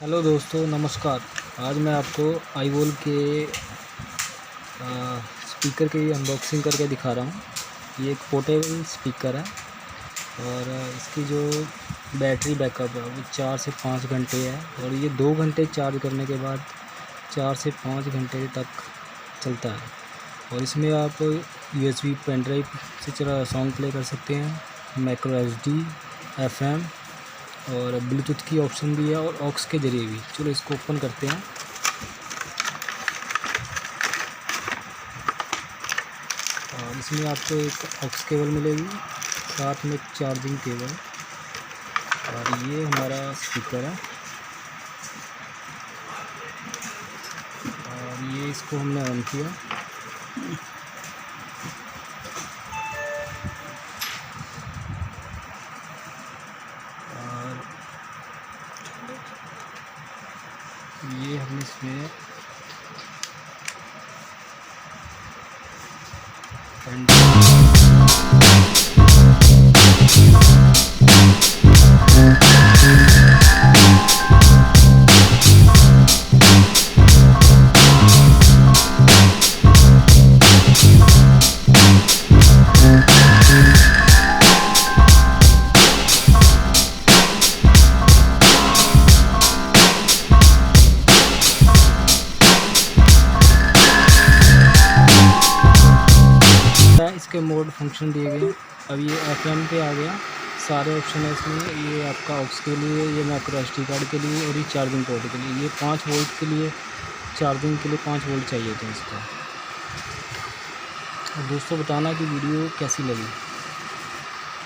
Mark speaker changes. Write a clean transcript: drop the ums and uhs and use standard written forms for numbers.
Speaker 1: Hello दोस्तों, नमस्कार। आज मैं आपको आईवॉल के स्पीकर की अनबॉक्सिंग करके दिखा रहा हूँ। ये एक पोर्टेबल स्पीकर है और इसकी जो बैटरी बैकअप है वो 4 से 5 घंटे है और ये 2 घंटे चार्ज करने के बाद 4 से 5 घंटे तक चलता है। और इसमें आप USB पेन ड्राइव से सॉन्ग प्ले कर सकते हैं, MicroSD, FM और ब्लूटूथ की ऑप्शन भी है और ऑक्स के ज़रिए भी। चलो इसको ओपन करते हैं। और इसमें आपको एक ऑक्स केबल मिलेगी, साथ में चार्जिंग केबल। और ये हमारा स्पीकर है और ये इसको हमने ऑन किया। और ये हमने इसमें इसके मोड फंक्शन दिए गए। अब ये FM पे आ गया, सारे ऑप्शन है इसमें। ये आपका ऑक्स के लिए, ये MicroSD कार्ड के लिए और ये चार्जिंग पोर्ट के लिए। ये 5 वोल्ट के लिए, चार्जिंग के लिए 5 वोल्ट चाहिए थे इसका। और दोस्तों बताना कि वीडियो कैसी लगी।